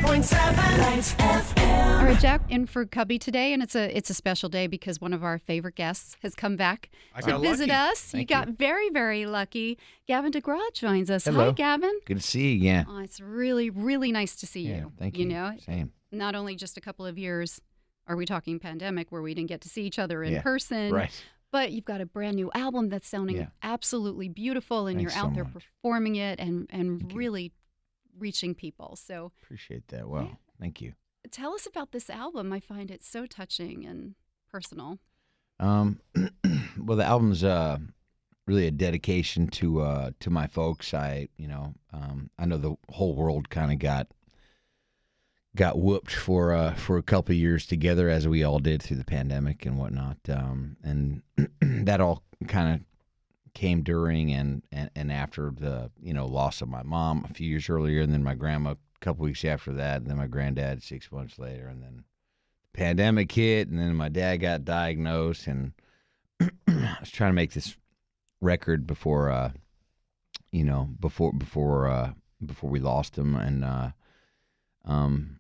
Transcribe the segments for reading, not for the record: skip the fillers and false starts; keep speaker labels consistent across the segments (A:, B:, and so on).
A: Lights FM.
B: All right, Jack, in for Cubby today, and it's a special day because one of our favorite guests has come back to visit us. You got very, very lucky. Gavin DeGraw joins us.
C: Hello.
B: Hi, Gavin.
C: Good to see you again.
B: Oh, it's really, really nice to see you.
C: Thank you.
B: You know,
C: Same.
B: not only just a couple of years, are we talking pandemic, where we didn't get to see each other in
C: Yeah,
B: person,
C: right.
B: but you've got a brand new album that's sounding absolutely beautiful, and
C: Thanks
B: you're out
C: so
B: there
C: much.
B: performing it and really reaching people. So
C: Appreciate that. Well, thank you.
B: tell us about this album. I find it so touching and personal.
C: Well, the album's really a dedication to my folks. I know the whole world kind of got whooped for a couple of years together, as we all did through the pandemic and whatnot. And that all kind of came during and after the loss of my mom a few years earlier, and then my grandma a couple weeks after that, and then my granddad 6 months later, and then the pandemic hit, and then my dad got diagnosed, and I was trying to make this record before before we lost him, and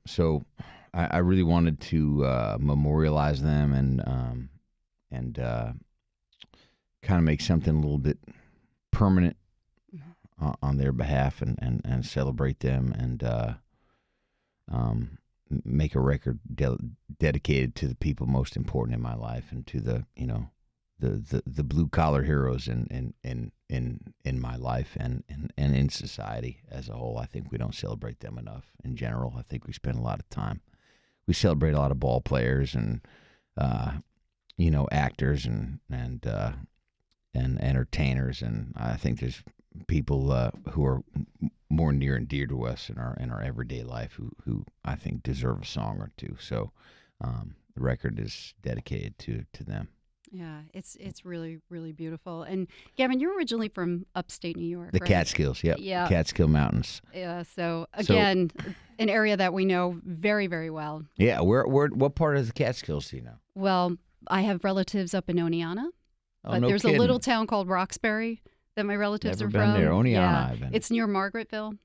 C: so I really wanted to memorialize them and kind of make something a little bit permanent on their behalf and celebrate them and make a record dedicated to the people most important in my life and to the blue collar heroes in my life and in society as a whole. I think we don't celebrate them enough in general. I think we spend a lot of time. We celebrate a lot of ball players and actors and entertainers, and I think there's people who are more near and dear to us in our everyday life who I think deserve a song or two. So the record is dedicated to them.
B: Yeah, it's really, really beautiful. And Gavin, you're originally from upstate New York,
C: The
B: right?
C: Catskills, yep.
B: Yeah.
C: Catskill Mountains.
B: Yeah, so again, an area that we know very, very well.
C: Yeah, what part of the Catskills do you know?
B: Well, I have relatives up in Oneonta, but
C: no
B: there's
C: kidding.
B: a little town called Roxbury that my relatives
C: Never
B: are
C: been
B: from.
C: there. Oneonta,
B: yeah.
C: I've been.
B: It's near Margaretville.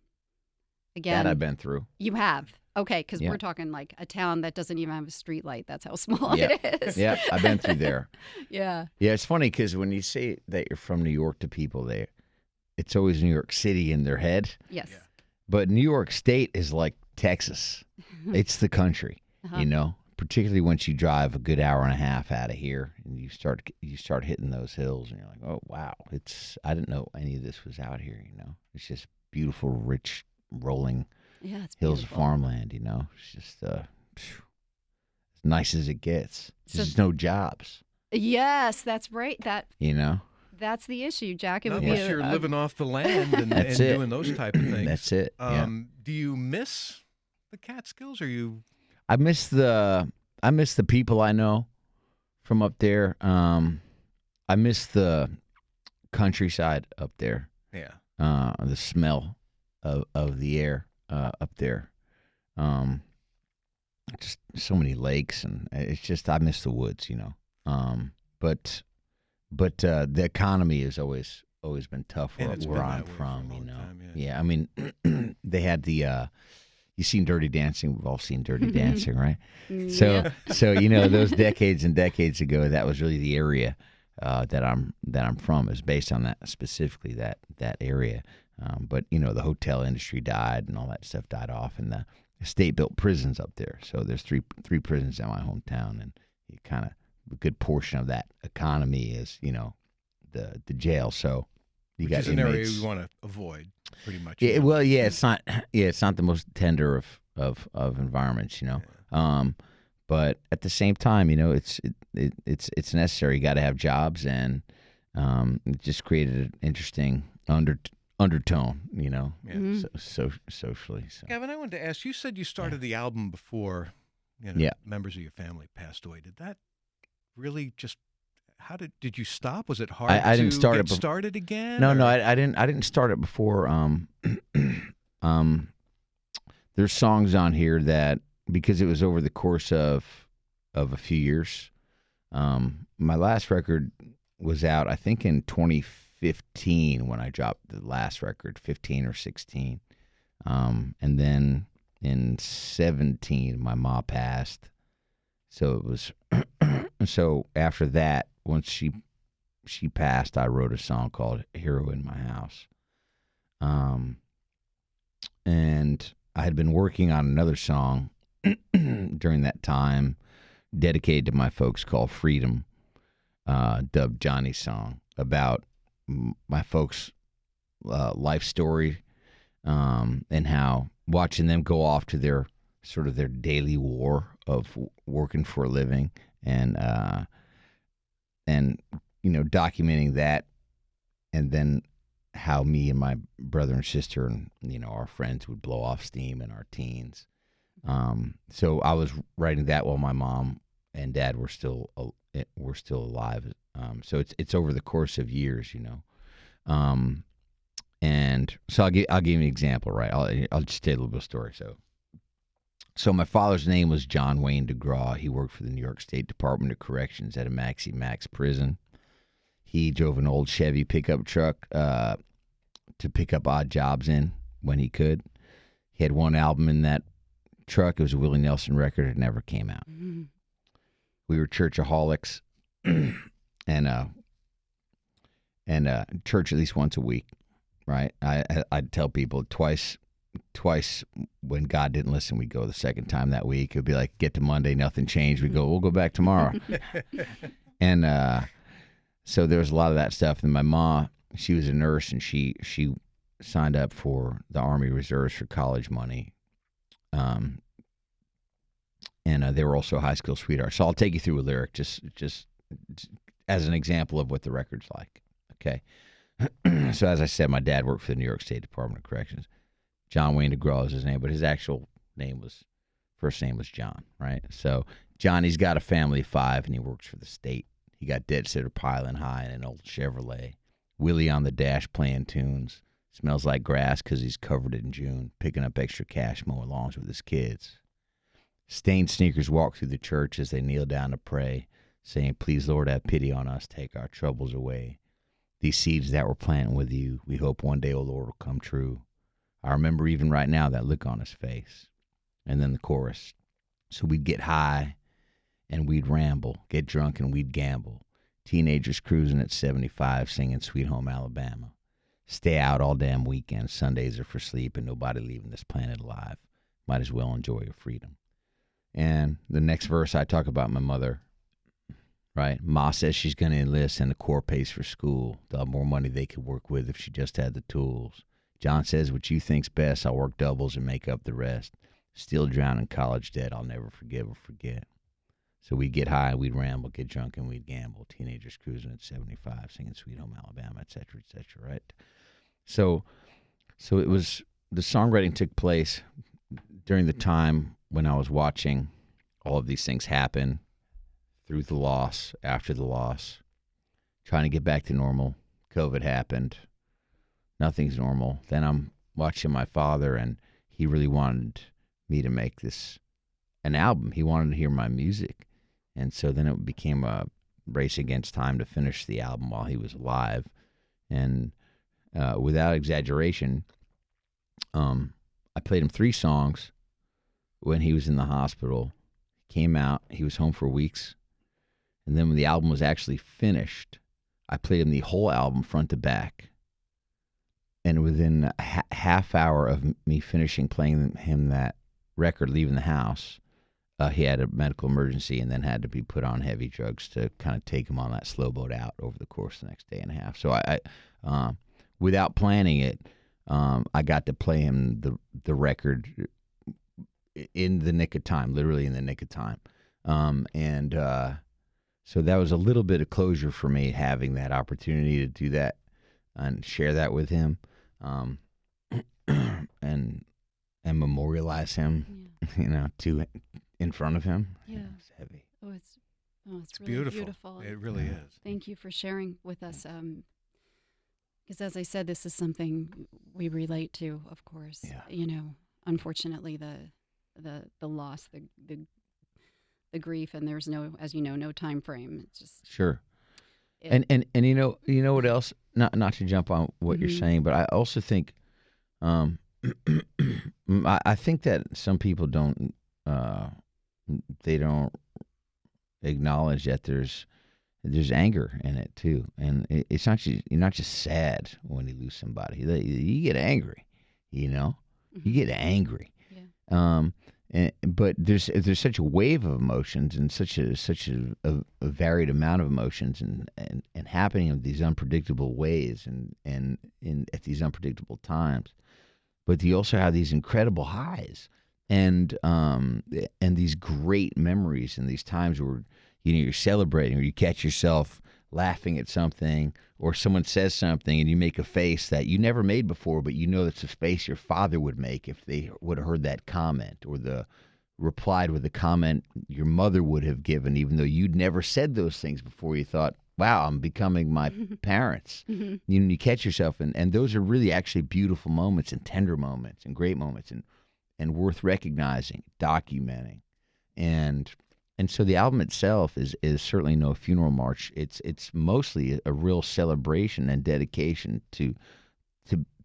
B: Again,
C: That I've been through.
B: You have? Okay, because
C: Yeah.
B: we're talking like a town that doesn't even have a street light. That's how small
C: Yeah.
B: it is.
C: Yeah, I've been through there.
B: Yeah.
C: Yeah, it's funny because when you say that you're from New York to people there, it's always New York City in their head.
B: Yes.
D: Yeah.
C: But New York State is like Texas. It's the country, particularly once you drive a good hour and a half out of here and you start hitting those hills and you're like, oh, wow, I didn't know any of this was out here, It's just beautiful, rich, rolling
B: Yeah, it's
C: hills of
B: beautiful.
C: farmland, It's just as nice as it gets. There's no jobs,
B: Yes, that's right. That's the issue, Jack. It
D: Not
B: would be
D: unless you're living off the land and
C: That's it.
D: doing those type of things.
C: That's it. Yeah.
D: Do you miss the Catskills? Or you?
C: I miss the people I know from up there. I miss the countryside up there.
D: Yeah.
C: The smell of the air up there. Just so many lakes, and it's just I miss the woods, But the economy has always been tough
D: And it's
C: where
D: been
C: I'm
D: that way for a
C: from,
D: long time,
C: Yeah, I mean, they had the. You've seen Dirty Dancing. We've all seen Dirty Dancing, right? So those decades and decades ago, that was really the area that I'm from. Is based on that specifically that area. But the hotel industry died and all that stuff died off, and the state built prisons up there. So there's three prisons in my hometown, and you kind of a good portion of that economy is the jail. So you
D: Which
C: got
D: is an
C: inmates.
D: area we want to avoid, pretty much.
C: Yeah, well, yeah, it's not the most tender of environments, But at the same time, it's necessary. You got to have jobs, and it just created an interesting undertone, socially. So.
D: Gavin, I wanted to ask. You said you started the album before, members of your family passed away. Did that really just? How did you stop? Was it hard
C: I didn't
D: to
C: start
D: get
C: it
D: started again?
C: No, I didn't start it before. There's songs on here that because it was over the course of a few years. My last record was out, I think, in 2015 when I dropped the last record, 15 or 16, and then in 17, my mom passed. So it was, so after that, once she passed, I wrote a song called Hero in My House. And I had been working on another song during that time, dedicated to my folks, called Freedom, dubbed Johnny's song, about my folks' life story, and how watching them go off to their sort of their daily war of working for a living, and documenting that, and then how me and my brother and sister and our friends would blow off steam in our teens. So I was writing that while my mom and dad were still alive. So it's over the course of years, and so I'll give you an example, right? I'll just tell you a little bit of story. So my father's name was John Wayne DeGraw. He worked for the New York State Department of Corrections at a Maxi Max prison. He drove an old Chevy pickup truck to pick up odd jobs in when he could. He had one album in that truck. It was a Willie Nelson record. It never came out. Mm-hmm. We were churchaholics, and church at least once a week, right? I'd tell people twice when God didn't listen, we'd go the second time that week. It'd be like, get to Monday, nothing changed. We'd go, we'll go back tomorrow. And so there was a lot of that stuff. And my mom, she was a nurse, and she signed up for the Army Reserves for college money. And they were also high school sweethearts. So I'll take you through a lyric just as an example of what the record's like. Okay. So as I said, my dad worked for the New York State Department of Corrections. John Wayne DeGraw is his name, but his actual first name was John, right? So Johnny's got a family of 5, and he works for the state. He got dead sitter piling high in an old Chevrolet. Willie on the dash playing tunes. Smells like grass because he's covered it in June. Picking up extra cash, mowing lawns with his kids. Stained sneakers walk through the church as they kneel down to pray, saying, please, Lord, have pity on us. Take our troubles away. These seeds that we're planting with you, we hope one day, O Lord, will come true. I remember even right now that look on his face. And then the chorus. So we'd get high and we'd ramble, get drunk and we'd gamble. Teenagers cruising at 75, singing Sweet Home Alabama. Stay out all damn weekend. Sundays are for sleep and nobody leaving this planet alive. Might as well enjoy your freedom. And the next verse, I talk about my mother, right? Ma says she's going to enlist and the Corps pays for school. They'll have more money they could work with if she just had the tools. John says what you think's best. I'll work doubles and make up the rest. Still drown in college debt. I'll never forgive or forget. So we'd get high, we'd ramble, get drunk, and we'd gamble. Teenagers cruising at 75, singing Sweet Home Alabama, et cetera, right? So it was, the songwriting took place during the time when I was watching all of these things happen, through the loss, after the loss, trying to get back to normal. COVID happened. Nothing's normal. Then I'm watching my father, and he really wanted me to make an album. He wanted to hear my music. And so then it became a race against time to finish the album while he was alive. And without exaggeration, I played him 3 songs when he was in the hospital. He came out, he was home for weeks. And then when the album was actually finished, I played him the whole album front to back. And within a half hour of me finishing playing him that record, leaving the house, he had a medical emergency and then had to be put on heavy drugs to kind of take him on that slow boat out over the course of the next day and a half. So I without planning it, I got to play him the record in the nick of time, literally in the nick of time. So that was a little bit of closure for me, having that opportunity to do that and share that with him, and memorialize him, in front of him.
B: Yeah,
C: it's heavy.
B: It's really beautiful.
D: It really is.
B: Thank you for sharing with us. Because as I said, this is something we relate to, of course. Yeah. Unfortunately, the loss, the grief, and there's no, as you know, no time frame. It's just
C: sure. And you know what else? Not to jump on what you're saying, but I also think I think that some people don't they don't acknowledge that there's anger in it too, and it's not just, you're not just sad when you lose somebody. You get angry, you get angry.
B: Yeah.
C: But there's such a wave of emotions and such a varied amount of emotions and happening in these unpredictable ways and at these unpredictable times. But you also have these incredible highs and these great memories and these times where you're celebrating, or you catch yourself laughing at something, or someone says something and you make a face that you never made before, but it's a face your father would make if they would have heard that comment, or replied with a comment your mother would have given, even though you'd never said those things before. You thought, wow, I'm becoming my parents. You catch yourself, and those are really actually beautiful moments and tender moments and great moments and worth recognizing, documenting. And so the album itself is certainly no funeral march. It's mostly a real celebration and dedication to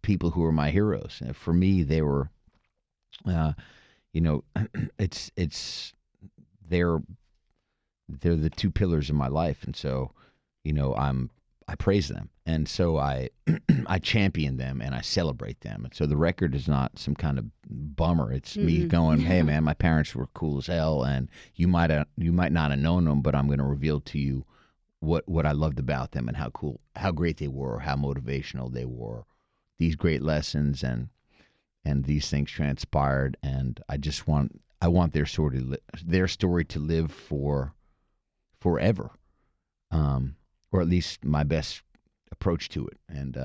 C: people who are my heroes. For me, they were, it's they're the two pillars of my life, and so I praise them, and so I I champion them and I celebrate them. And so the record is not some kind of bummer. It's me going, hey man, my parents were cool as hell, and you might not have known them, but I'm going to reveal to you what I loved about them and how great they were, how motivational they were, these great lessons and these things transpired, and I want their story to live forever. Or at least my best approach to it, and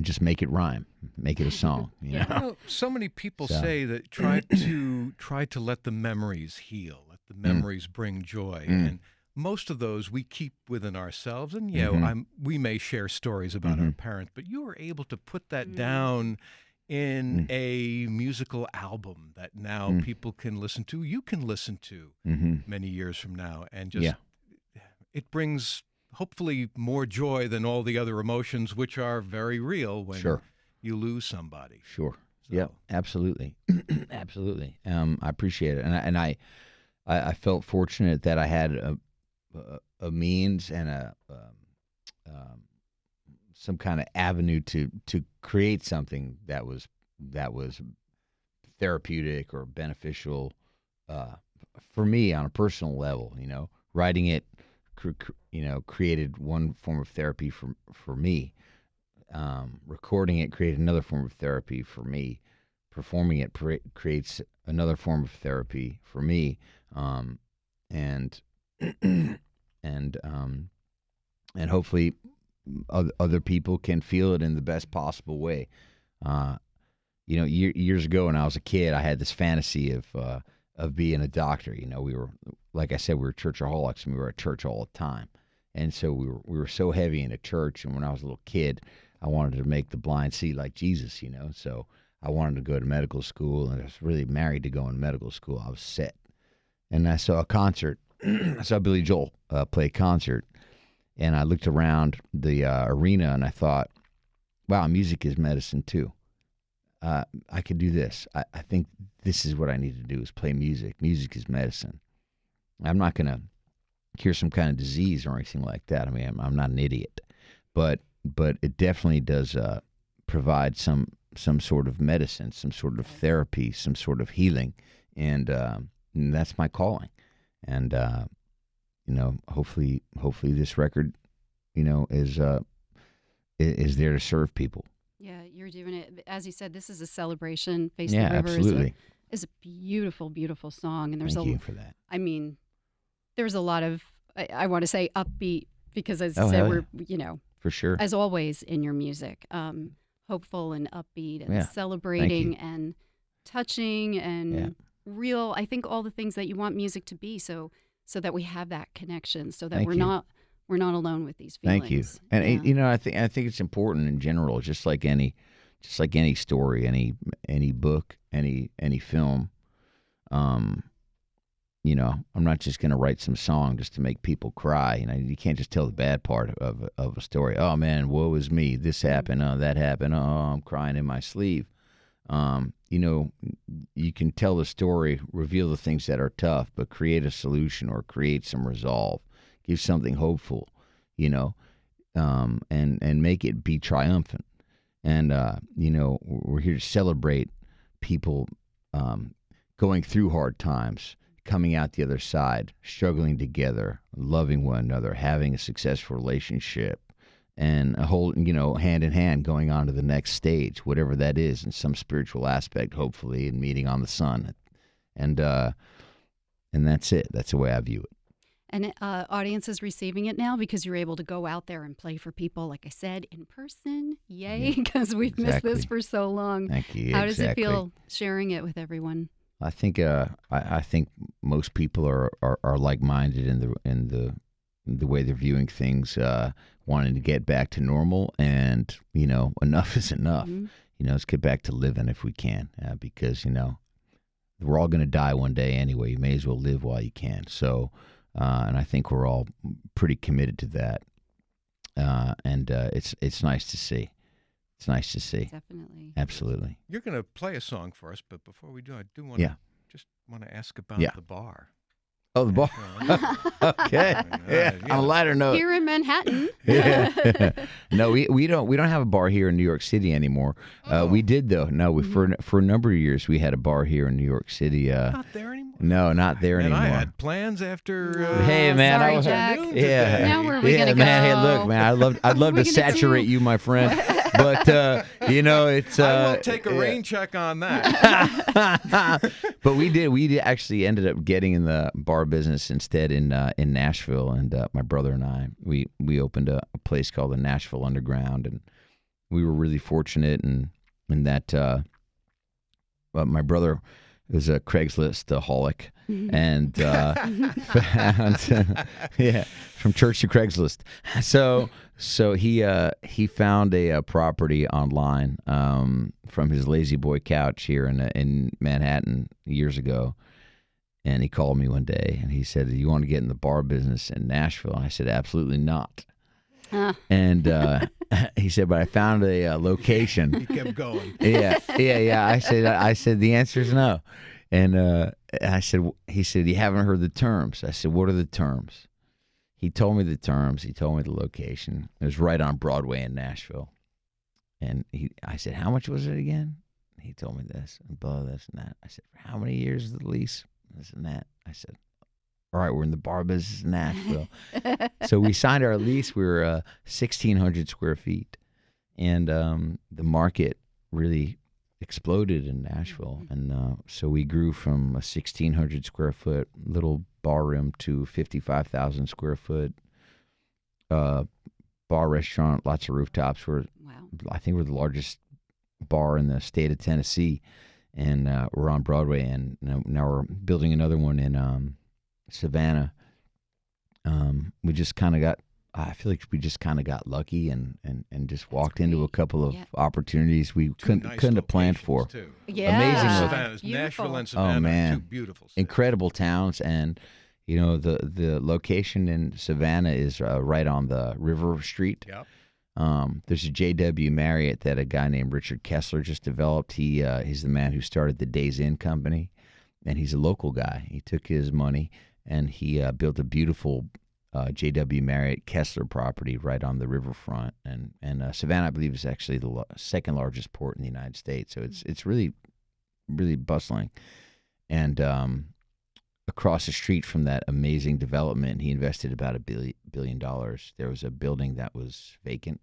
C: just make it rhyme, make it a song.
D: So many people say that try to let the memories heal, let the memories bring joy, and most of those we keep within ourselves. And we may share stories about our parents, but you were able to put that down in a musical album that now people can listen to. You can listen to many years from now, and just it brings hopefully more joy than all the other emotions, which are very real when you lose somebody.
C: Sure. So. Yeah, absolutely. Absolutely. I appreciate it. And I felt fortunate that I had a means and some kind of avenue to create something that was therapeutic or beneficial for me on a personal level. Writing it created one form of therapy for me. Recording it created another form of therapy for me. Performing it creates another form of therapy for me. And hopefully other people can feel it in the best possible way. Years ago when I was a kid, I had this fantasy of being a doctor. We were, like I said, we were churchaholics, and we were at church all the time. And so we were so heavy into church. And when I was a little kid, I wanted to make the blind see like Jesus, So I wanted to go to medical school, and I was really married to going to medical school. I was set. And I saw a concert. I saw Billy Joel play a concert. And I looked around the arena, and I thought, wow, music is medicine too. I could do this. I think this is what I need to do, is play music. Music is medicine. I'm not going to cure some kind of disease or anything like that. I mean, I'm not an idiot. But it definitely does provide some sort of medicine, some sort of therapy, some sort of healing. And that's my calling. And, hopefully this record, is there to serve people.
B: Yeah, you're doing it. As you said, this is a celebration. Face
C: the
B: River
C: absolutely.
B: Is a beautiful, beautiful song. And there's
C: Thank you for that.
B: I mean, there's a lot of, I want to say upbeat, because as you said, we're,
C: for sure,
B: as always in your music, hopeful and upbeat and celebrating and touching and real. I think all the things that you want music to be, so that we have that connection, so that we're not alone with these feelings.
C: Thank you. And I think it's important in general, just like any story, any book, any film. I'm not just going to write some song just to make people cry. You can't just tell the bad part of a story. Oh man, woe is me. This happened. Oh, that happened. Oh, I'm crying in my sleeve. You know, you can tell the story, reveal the things that are tough, but create a solution or create some resolve, give something hopeful, you know, and make it be triumphant. And, you know, we're here to celebrate people going through hard times, coming out the other side, struggling together, loving one another, having a successful relationship, and a whole, you know, hand in hand going on to the next stage, whatever that is, in some spiritual aspect, hopefully, and meeting on the sun. And that's it. That's the way I view it.
B: And audience is receiving it now because you're able to go out there and play for people, like I said, in person. Yay, because we've missed this for so long.
C: Thank you.
B: How does it feel sharing it with everyone?
C: I think I think most people are like-minded in the way they're viewing things, wanting to get back to normal, and you know, enough is enough.
B: Mm-hmm.
C: You know, let's get back to living if we can, because you know, we're all going to die one day anyway. You may as well live while you can. So, and I think we're all pretty committed to that, and it's nice to see. It's nice to see.
B: Definitely.
C: Absolutely.
D: You're going to play a song for us, but before we do, I do want to just want to ask about the bar.
C: Oh, the bar. Okay. Yeah. On a lighter note.
B: Here in Manhattan.
C: Yeah. No, we don't have a bar here in New York City anymore. We did though. No, for a number of years we had a bar here in New York City.
D: Not there anymore.
C: No, not there anymore.
D: I had plans after.
C: Hey man,
B: sorry, Jack.
C: Yeah.
B: Now where are we gonna
C: man.
B: go?
C: Hey, look, man. I'd love to saturate you, my friend. But you know, it's.
D: I won't take a rain check on that.
C: But we did actually ended up getting in the bar business instead in Nashville, and my brother and I we opened a place called the Nashville Underground, and we were really fortunate in that my brother was a Craigslist-aholic, and from church to Craigslist. So he found a property online from his lazy boy couch here in Manhattan years ago. And he called me one day and he said, "Do you want to get in the bar business in Nashville?" And I said, "Absolutely not." And he said, "But I found a location."
D: He kept going.
C: Yeah. I said the answer is no. And he said, "You haven't heard the terms." I said, "What are the terms?" He told me the terms. He told me the location. It was right on Broadway in Nashville. And I said, "How much was it again?" He told me this and blah, this and that. I said, "For how many years is the lease?" This and that. I said, "All right, we're in the bar business in Nashville." So we signed our lease. We were 1,600 square feet. And the market really exploded in Nashville. And so we grew from a 1,600 square foot little bar room to 55,000 square foot bar restaurant, lots of rooftops. I think we're the largest bar in the state of Tennessee. And we're on Broadway, and now we're building another one in Savannah. We just kind of got, I feel like we just kind of got lucky and just walked into a couple of opportunities we couldn't have planned for.
D: Too.
B: Yeah.
C: Amazing.
D: Nashville and Savannah.
C: Oh man,
D: two beautiful cities.
C: Incredible towns. And you know, the location in Savannah is right on the River Street.
D: Yep.
C: There's a JW Marriott that a guy named Richard Kessler just developed. He's the man who started the Days Inn company, and he's a local guy. He took his money and he built a beautiful JW Marriott Kessler property right on the riverfront. And Savannah, I believe, is actually the second largest port in the United States. So it's really, really bustling. And across the street from that amazing development, he invested about $1 billion. There was a building that was vacant,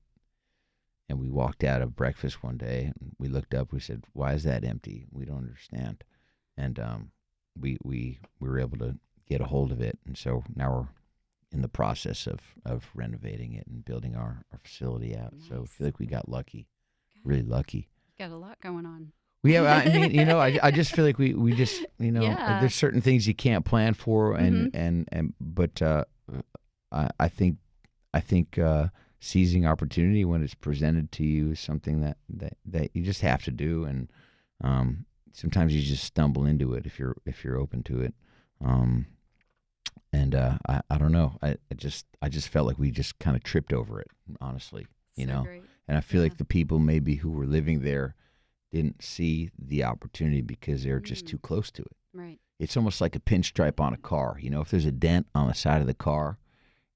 C: and we walked out of breakfast one day, and we looked up, we said, "Why is that empty? We don't understand." And we were able to get a hold of it, and so now we're in the process of renovating it and building our facility out. Nice. So I feel like we got lucky, really lucky.
B: Got a lot going on.
C: Yeah, I mean, you know, I just feel like we just, you know, there's certain things you can't plan for, but I think seizing opportunity when it's presented to you is something that you just have to do, and sometimes you just stumble into it if you're open to it, and I don't know, I just felt like we just kind of tripped over it, honestly, you know, great. And I feel like the people maybe who were living there didn't see the opportunity because they're just too close to it.
B: Right.
C: It's almost like a pinstripe on a car. If there's a dent on the side of the car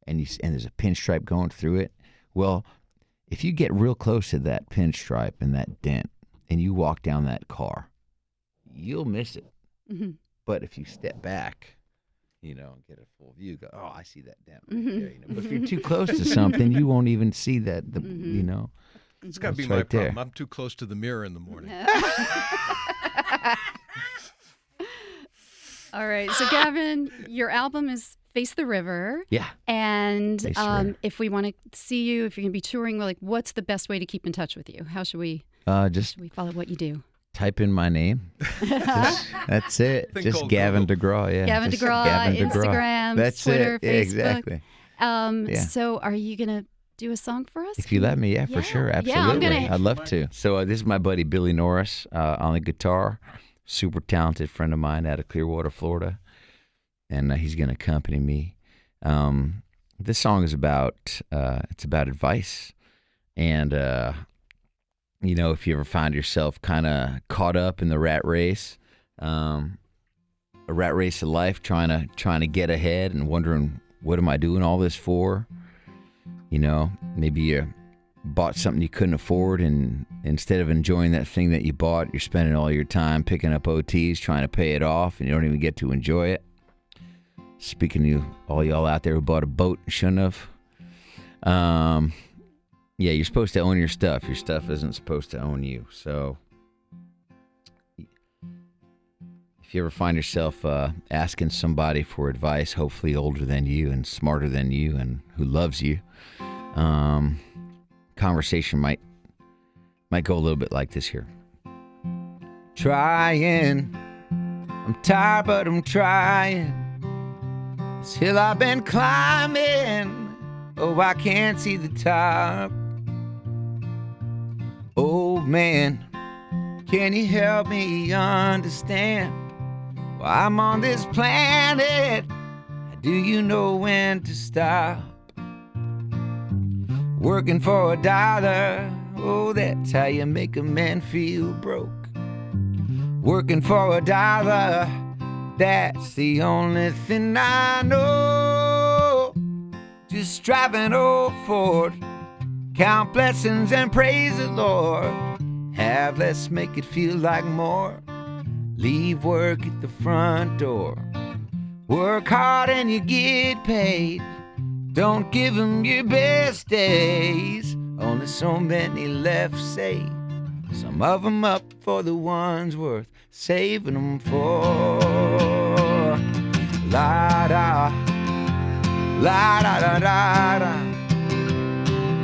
C: and there's a pinstripe going through it, well, if you get real close to that pinstripe and that dent and you walk down that car, you'll miss it.
B: Mm-hmm.
C: But if you step back, and get a full view, go, oh, I see that dent right there. But if you're too close to something, you won't even see that,
D: It's got to be
C: It's
D: my
C: right there.
D: problem. I'm too close to the mirror in the morning.
B: All right. So, Gavin, your album is Face the River.
C: Yeah.
B: And
C: Face the River.
B: if we want to see you, if you're going to be touring, what's the best way to keep in touch with you? How should we
C: Just
B: follow what you do?
C: type in my name. That's it.
D: Think
C: Just
D: old
C: Gavin
D: Google.
C: DeGraw. Yeah.
B: Gavin
C: Just
B: DeGraw,
C: Gavin DeGraw.
B: Instagram,
C: That's
B: Twitter,
C: it. Yeah,
B: Facebook.
C: exactly. Yeah.
B: So are you going to do a song for us?
C: If you let me, for sure. Absolutely.
B: Yeah,
C: I'd love to. So this is my buddy Billy Norris on the guitar. Super talented friend of mine out of Clearwater, Florida. And he's going to accompany me. This song is about advice. And, if you ever find yourself kind of caught up in the rat race, a rat race of life, trying to get ahead and wondering, what am I doing all this for? Maybe you bought something you couldn't afford, and instead of enjoying that thing that you bought, you're spending all your time picking up OTs, trying to pay it off, and you don't even get to enjoy it. Speaking to all y'all out there who bought a boat and shouldn't have. Yeah, you're supposed to own your stuff. Your stuff isn't supposed to own you. So if you ever find yourself asking somebody for advice, hopefully older than you and smarter than you and who loves you, conversation might go a little bit like this here. Trying, I'm tired but I'm trying. This hill I've been climbing, oh, I can't see the top. Old man, can you help me understand why I'm on this planet? Do you know when to stop? Working for $1, oh, that's how you make a man feel broke. Working for $1, that's the only thing I know. Just driving old Ford, count blessings and praise the Lord. Have less, make it feel like more. Leave work at the front door. Work hard and you get paid. Don't give them your best days. Only so many left saved. Some of them up for the ones worth saving them for. La-da, la-da-da-da-da,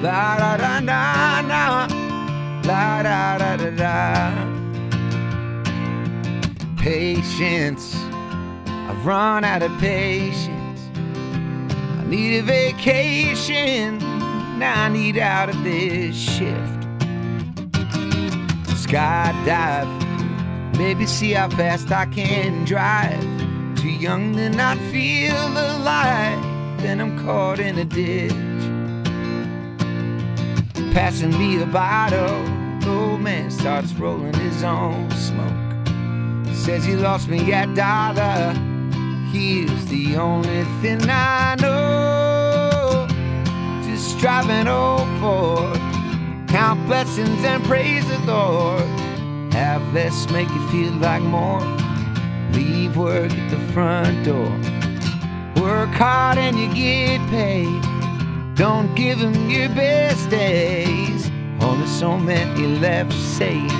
C: la-da-da-da-da, la-da-da-da-da. Patience, I've run out of patience. I need a vacation, now I need out of this shift. Skydive, maybe see how fast I can drive. Too young to not feel alive, then I'm caught in a ditch. Passing me a bottle, old man starts rolling his own smoke. Says he lost me at $1, here's the only thing I know. Just driving old Ford, count blessings and praise the Lord. Have less, make it feel like more. Leave work at the front door. Work hard and you get paid. Don't give them your best days. Only so many left saved.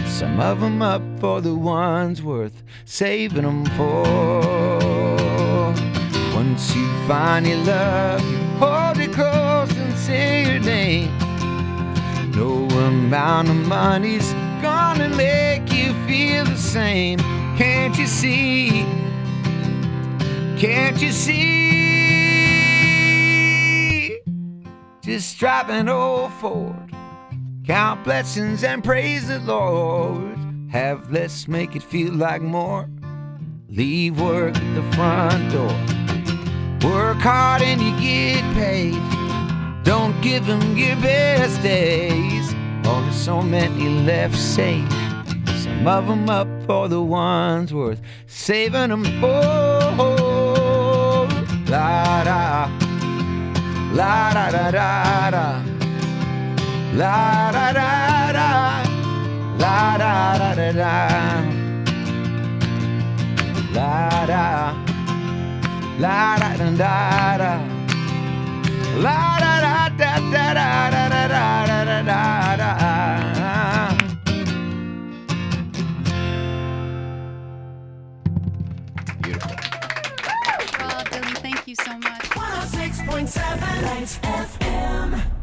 C: Some of them up for the ones worth saving them for. Once you find your love, you hold it close and say your name. No amount of money's gonna make you feel the same. Can't you see? Can't you see? Just driving old Ford, count blessings and praise the Lord. Have less, make it feel like more. Leave work at the front door. Work hard and you get paid. Don't give them your best days. Only so many left saved. Some of them up for the ones worth saving them for. La da, la da da da da, la da da da, la da da da da, la da, la da da da da, la da da da da da da da da da da. Beautiful.
B: Rob, Billy, thank you so much.
A: 106.7 Lights FM.